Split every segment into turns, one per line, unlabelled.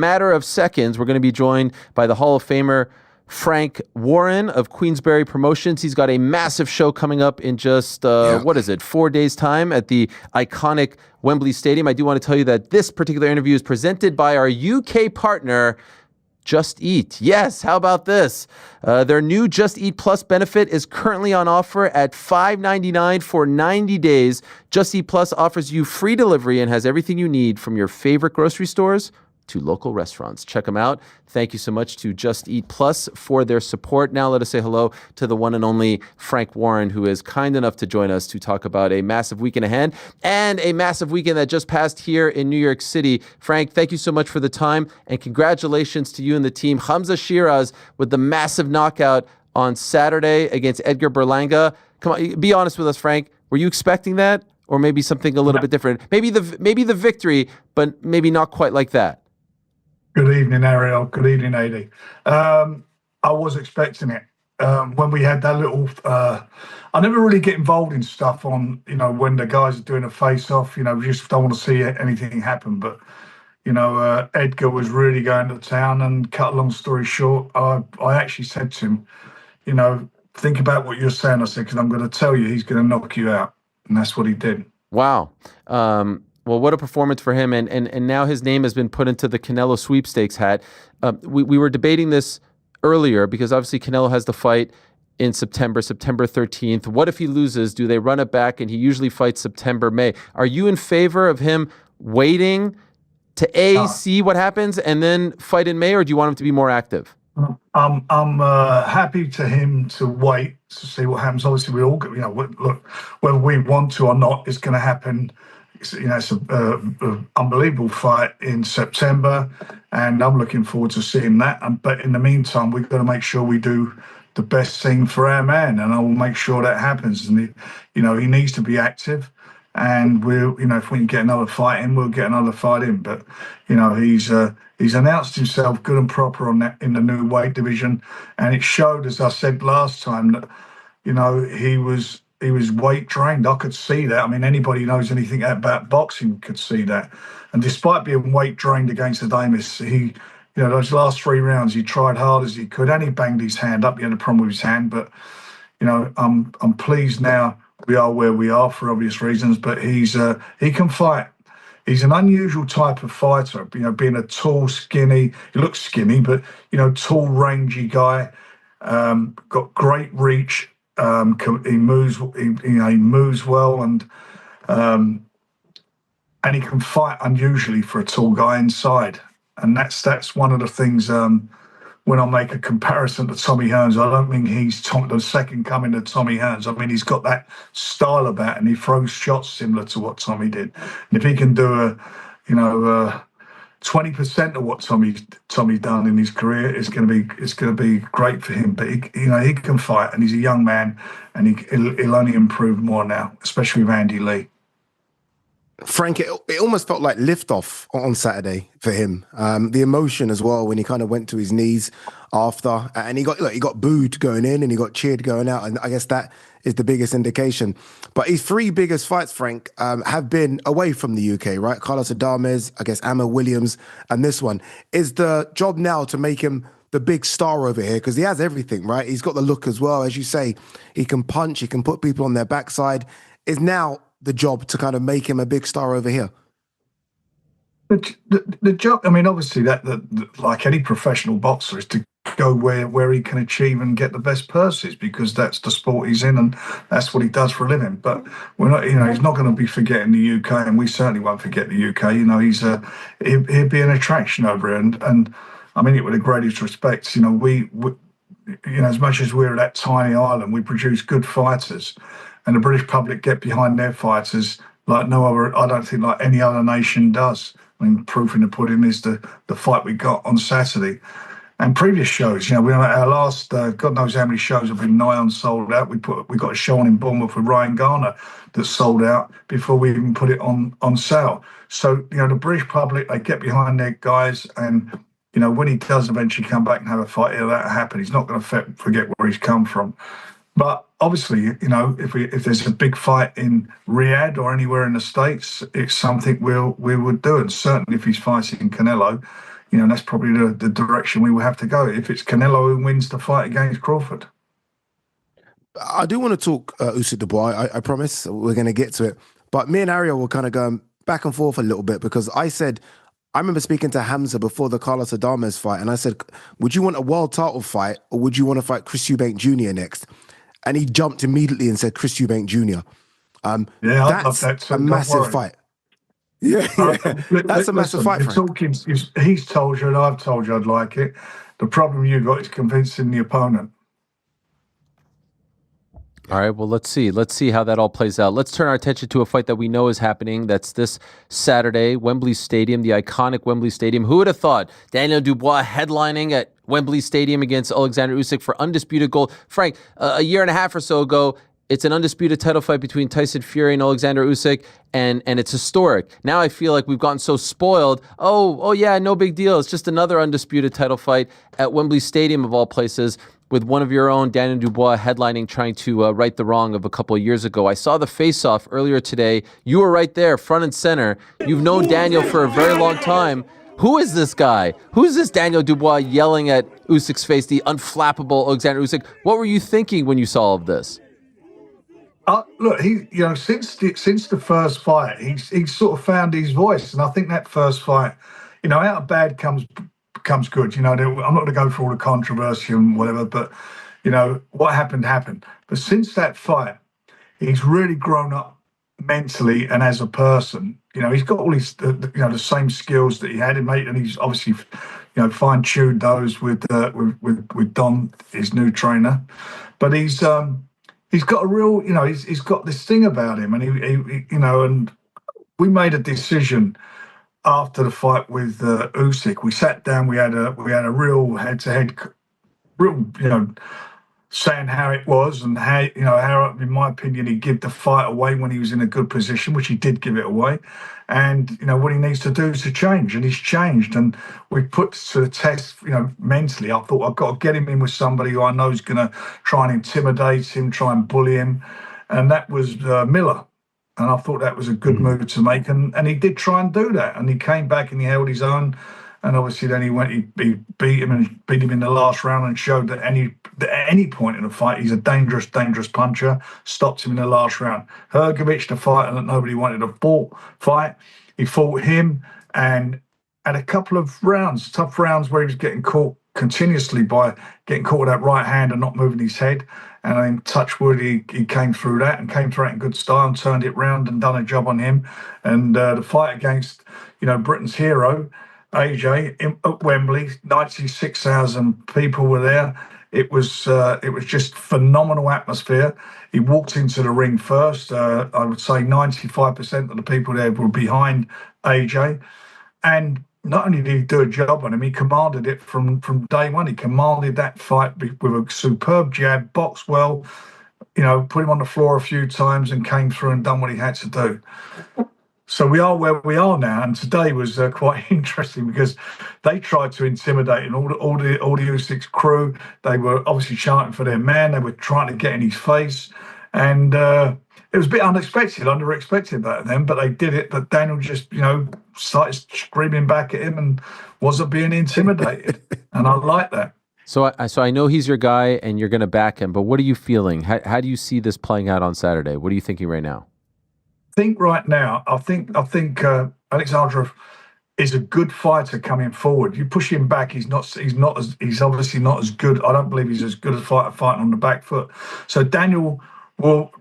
Matter of seconds, we're going to be joined by the Hall of Famer Frank Warren of Queensberry Promotions. He's got a massive show coming up in just, 4 days' time at the iconic Wembley Stadium. I do want to tell you that this particular interview is presented by our UK partner, Just Eat. Yes, how about this? Their new Just Eat Plus benefit is currently on offer at $5.99 for 90 days. Just Eat Plus offers you free delivery and has everything you need from your favorite grocery stores to local restaurants. Check them out. Thank you so much to Just Eat Plus for their support. Now let us say hello to the one and only Frank Warren, who is kind enough to join us to talk about a massive weekend ahead and a massive weekend that just passed here in New York City. Frank, thank you so much for the time, and congratulations to you and the team. Hamza Shiraz with the massive knockout on Saturday against Edgar Berlanga. Come on, be honest with us, Frank. Were you expecting that? Or maybe something a little bit different? Maybe the victory, but maybe not quite like that.
Good evening, Ariel. Good evening, Ade. I was expecting it. When we had that little, I never really get involved in stuff on, when the guys are doing a face-off, we just don't want to see anything happen. But, Edgar was really going to town, and cut a long story short, I actually said to him, think about what you're saying. I said, because I'm going to tell you he's going to knock you out. And that's what he did.
Wow. Well, what a performance for him. And now his name has been put into the Canelo sweepstakes hat. We were debating this earlier because obviously Canelo has the fight in September 13th. What if he loses? Do they run it back? And he usually fights September, May. Are you in favor of him waiting to see what happens and then fight in May, or do you want him to be more active?
I'm happy to him to wait to see what happens. Obviously, we all, look, whether we want to or not, it's going to happen. It's an unbelievable fight in September, and I'm looking forward to seeing that. But in the meantime, we've got to make sure we do the best thing for our man, and I will make sure that happens. And he needs to be active, and if we can get another fight in, we'll get another fight in. But he's announced himself good and proper on that in the new weight division, and it showed, as I said last time, that he was weight trained. I could see that. I mean, anybody who knows anything about boxing could see that. And despite being weight trained against Adames, he, those last 3 rounds, he tried hard as he could, and he banged his hand up. He had a problem with his hand, but I'm pleased now we are where we are for obvious reasons. But he can fight. He's an unusual type of fighter. Being a tall, skinny. He looks skinny, but tall, rangy guy. Got great reach. He moves well, and he can fight unusually for a tall guy inside, and that's one of the things. When I make a comparison to Tommy Hearns, I don't mean he's the second coming to Tommy Hearns. I mean he's got that style about it, and he throws shots similar to what Tommy did. And if he can do 20% of what Tommy done in his career, it's going to be great for him. But he can fight, and he's a young man, and he'll only improve more now, especially with Andy Lee.
Frank, it almost felt like liftoff on Saturday for him. The emotion as well when he kind of went to his knees after, and he got booed going in and he got cheered going out, and I guess that is the biggest indication. But his 3 biggest fights, Frank, have been away from the UK, right? Carlos Adames, I guess Amma Williams, and this one. Is the job now to make him the big star over here? Because he has everything, right? He's got the look as well. As you say, he can punch, he can put people on their backside. Is now the job to kind of make him a big star over here?
The job, I mean, obviously, that like any professional boxer, is to go where he can achieve and get the best purses, because that's the sport he's in and that's what he does for a living. But we're not, he's not going to be forgetting the UK, and we certainly won't forget the UK. He'll be an attraction over here, and I mean it with the greatest respect. We as much as we're that tiny island, we produce good fighters, and the British public get behind their fighters like no other. I don't think like any other nation does. I mean, proof in the pudding is the fight we got on Saturday. And previous shows, we our last, God knows how many shows have been nigh on sold out. We got a show on in Bournemouth with Ryan Garner that sold out before we even put it on sale. So, the British public, they get behind their guys, and, when he does eventually come back and have a fight, that'll happen. He's not going to forget where he's come from. But obviously, if there's a big fight in Riyadh or anywhere in the States, it's something we would do. And certainly if he's fighting Canelo, that's probably the direction we will have to go if it's Canelo who wins the fight against Crawford.
I do want to talk Usyk Dubois. I promise we're going to get to it. But me and Ariel were kind of going back and forth a little bit because I remember speaking to Hamza before the Carlos Adames fight, and I said, would you want a world title fight or would you want to fight Chris Eubank Jr. next? And he jumped immediately and said Chris Eubank Jr.
Yeah, I
that's
love that too.
a massive fight. Yeah, that's a massive fight, Frank.
He's told you and I've told you I'd like it. The problem you got is convincing the opponent.
All right, well, let's see. Let's see how that all plays out. Let's turn our attention to a fight that we know is happening. That's this Saturday, Wembley Stadium, the iconic Wembley Stadium. Who would have thought Daniel Dubois headlining at Wembley Stadium against Alexander Usyk for undisputed gold? Frank, a year and a half or so ago, it's an undisputed title fight between Tyson Fury and Alexander Usyk, and it's historic. Now I feel like we've gotten so spoiled. Oh yeah, no big deal. It's just another undisputed title fight at Wembley Stadium of all places, with one of your own, Daniel Dubois, headlining, trying to right the wrong of a couple of years ago. I saw the face-off earlier today. You were right there, front and center. You've known Daniel for a very long time. Who is this guy? Who's this Daniel Dubois yelling at Usyk's face, the unflappable Alexander Usyk? What were you thinking when you saw all of this?
Look, since the first fight, he's sort of found his voice, and I think that first fight, out of bad comes good. I'm not going to go through all the controversy and whatever, but what happened. But since that fight, he's really grown up mentally and as a person. He's got all his the same skills that he had, and he's obviously fine-tuned those with Don, his new trainer. But he's got a real he's got this thing about him, and he and we made a decision after the fight with Usyk. We sat down. We had a real head-to-head, saying how it was and how in my opinion he gave the fight away when he was in a good position, which he did give it away, and what he needs to do to change, and he's changed. And we put to the test, mentally. I thought I've got to get him in with somebody who I know is going to try and intimidate him, try and bully him, and that was Miller. And I thought that was a good move to make, and he did try and do that, and he came back and he held his own, and obviously then he beat him in the last round and showed that at any point in the fight he's a dangerous puncher. Stopped him in the last round. Hrgovic, the fighter that nobody wanted to fight, he fought him, and had a couple of tough rounds where he was getting caught continuously by getting caught with that right hand and not moving his head. And in touch wood, he came through that in good style and turned it round and done a job on him. And the fight against, Britain's hero, AJ, at Wembley, 96,000 people were there. It was just phenomenal atmosphere. He walked into the ring first. I would say 95% of the people there were behind AJ. And not only did he do a job on him, he commanded it from day one. He commanded that fight with a superb jab, boxed well, put him on the floor a few times and came through and done what he had to do. So we are where we are now, and today was quite interesting because they tried to intimidate him. All the Usyk's crew, they were obviously chanting for their man. They were trying to get in his face, and it was a bit underexpected that then, but they did it. But Daniel just, started screaming back at him and wasn't being intimidated, and I like that.
So I know he's your guy, and you're going to back him. But what are you feeling? How do you see this playing out on Saturday? What are you thinking right now?
I think Alexander is a good fighter coming forward. You push him back, he's obviously not as good. I don't believe he's as good a fighter fighting on the back foot. So Daniel will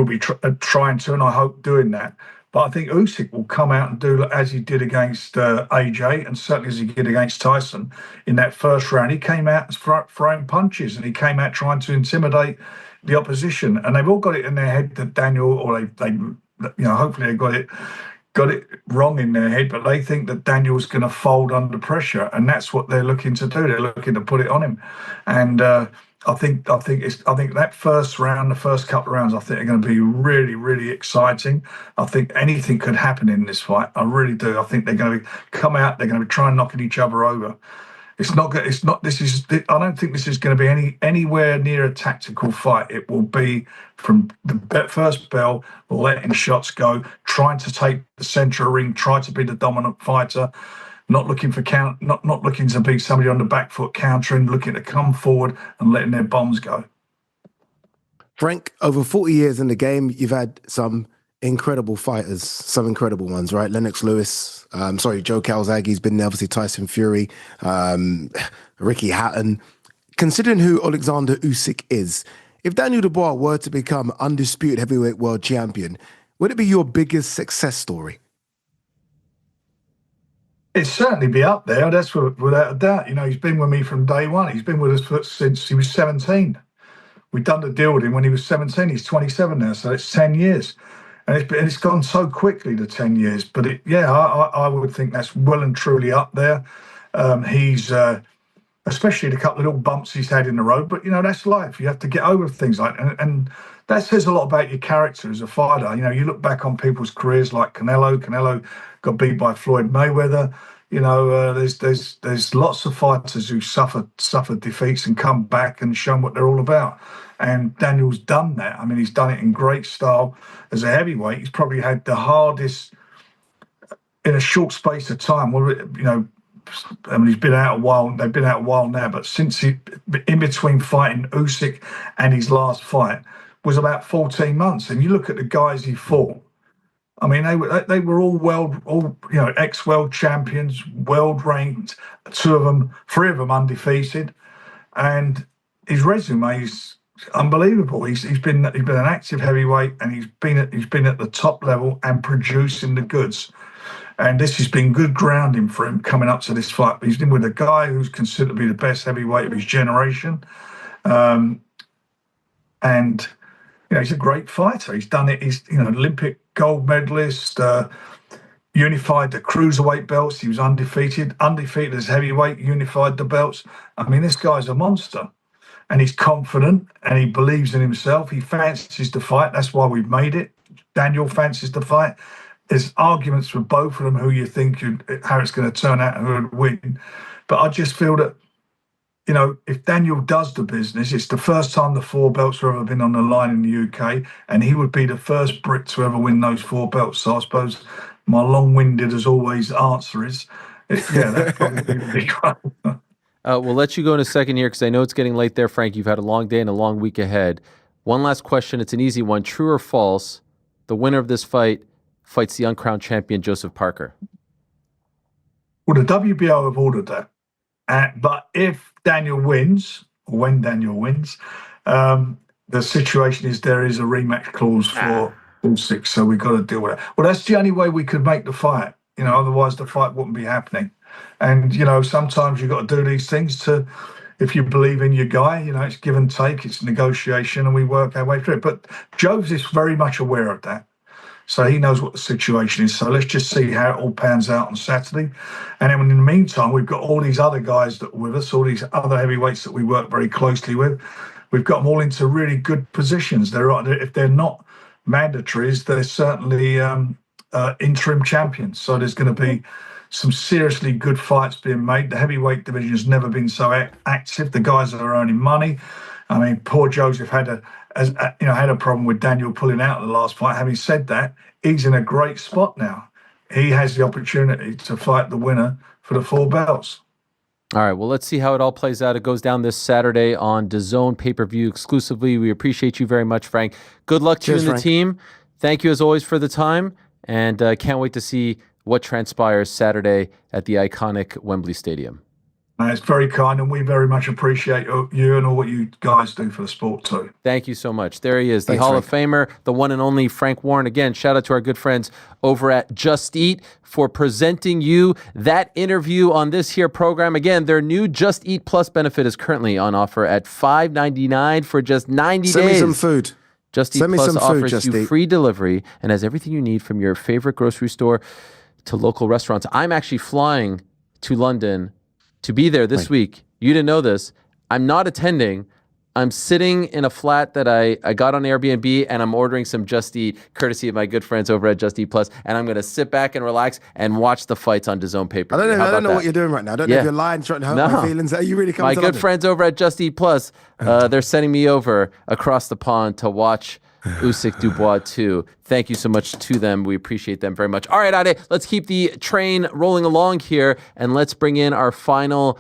be trying to, and I hope doing that. But I think Usyk will come out and do as he did against AJ, and certainly as he did against Tyson in that first round. He came out throwing punches, and he came out trying to intimidate the opposition. And they've all got it in their head that Daniel, or they hopefully they got it wrong in their head, but they think that Daniel's going to fold under pressure, and that's what they're looking to do. They're looking to put it on him, and I think that first round, the first couple of rounds, I think are going to be really, really exciting. I think anything could happen in this fight. I really do. I think they're going to come out. They're going to be trying knocking each other over. I don't think this is going to be anywhere near a tactical fight. It will be from the first bell, letting shots go, trying to take the centre of the ring, try to be the dominant fighter. not looking for not looking to be somebody on the back foot countering, looking to come forward and letting their bombs go.
Frank, over 40 years in the game, you've had some incredible fighters, some incredible ones, right? Lennox Lewis, Joe Calzaghe's been there, obviously Tyson Fury, Ricky Hatton. Considering who Alexander Usyk is, if Daniel Dubois were to become undisputed heavyweight world champion, would it be your biggest success story?
It'd certainly be up there. That's without a doubt. He's been with me from day one. He's been with us since he was 17. We've done the deal with him when he was 17. He's 27 now, so it's 10 years. And it's gone so quickly, the 10 years. But I would think that's well and truly up there. He's, especially the couple of little bumps he's had in the road, but, that's life. You have to get over things like that. And that says a lot about your character as a fighter. You look back on people's careers like Canelo. Canelo got beat by Floyd Mayweather. There's lots of fighters who suffered defeats and come back and shown what they're all about. And Daniel's done that. I mean, he's done it in great style. As a heavyweight, he's probably had the hardest in a short space of time. Well, he's been out a while. They've been out a while now, but since in between fighting Usyk and his last fight was about 14 months. And you look at the guys he fought. I mean, they were all ex-world champions, world ranked. 3 of them undefeated, and his resume is unbelievable. He's been an active heavyweight, and he's been at the top level and producing the goods. And this has been good grounding for him coming up to this fight. He's been with a guy who's considered to be the best heavyweight of his generation, and he's a great fighter. He's done it. He's Olympic gold medalist, unified the cruiserweight belts. He was undefeated as heavyweight, unified the belts. I mean, this guy's a monster, and he's confident and he believes in himself. He fancies the fight. That's why we've made it. Daniel fancies the fight. There's arguments for both of them who you think how it's going to turn out and who would win. But I just feel that, if Daniel does the business, it's the first time the 4 belts have ever been on the line in the UK, and he would be the first Brit to ever win those 4 belts. So I suppose my long-winded, as always, answer is, that's probably the big one.
We'll let you go in a second here because I know it's getting late there, Frank. You've had a long day and a long week ahead. One last question. It's an easy one. True or false, the winner of this fight fights the uncrowned champion, Joseph Parker?
Well, the WBO have ordered that. But if Daniel wins, or when Daniel wins, the situation is there is a rematch clause for Usyk, so we've got to deal with it. Well, that's the only way we could make the fight. Otherwise the fight wouldn't be happening. And, sometimes you've got to do these things if you believe in your guy, it's give and take, it's negotiation, and we work our way through it. But Joe's is very much aware of that. So he knows what the situation is. So let's just see how it all pans out on Saturday. And then in the meantime, we've got all these other guys that are with us, all these other heavyweights that we work very closely with. We've got them all into really good positions. If they're not mandatories, they're certainly interim champions. So there's going to be some seriously good fights being made. The heavyweight division has never been so active. The guys are earning money. I mean, poor Joseph had a problem with Daniel pulling out of the last fight. Having said that, he's in a great spot now. He has the opportunity to fight the winner for the 4 belts.
All right, well, let's see how it all plays out. It goes down this Saturday on DAZN pay-per-view exclusively. We appreciate you very much, Frank. Good luck to you and the team. Thank you, as always, for the time, and can't wait to see what transpires Saturday at the iconic Wembley Stadium.
It's very kind, and we very much appreciate you and all what you guys do for the sport too.
Thank you so much. There he is, the Hall of Famer, the one and only Frank Warren. Again, shout out to our good friends over at Just Eat for presenting you that interview on this here program. Again, their new Just Eat Plus benefit is currently on offer at $5.99 for just 90 days.
Send me some food.
Just Eat Plus offers you free delivery and has everything you need from your favorite grocery store to local restaurants. I'm actually flying to London to be there this week. You didn't know this. I'm not attending. I'm sitting in a flat that I got on Airbnb, and I'm ordering some Just Eat, courtesy of my good friends over at Just Eat Plus, and I'm going to sit back and relax and watch the fights on DAZN pay-per-view.
I don't know what you're doing right now. I don't know if you're lying, trying to hurt my feelings. Are you really coming to
My good friends over at Just Eat Plus, they're sending me over across the pond to watch Usyk Dubois too. Thank you so much to them. We appreciate them very much. All right, Ade, let's keep the train rolling along here, and let's bring in our final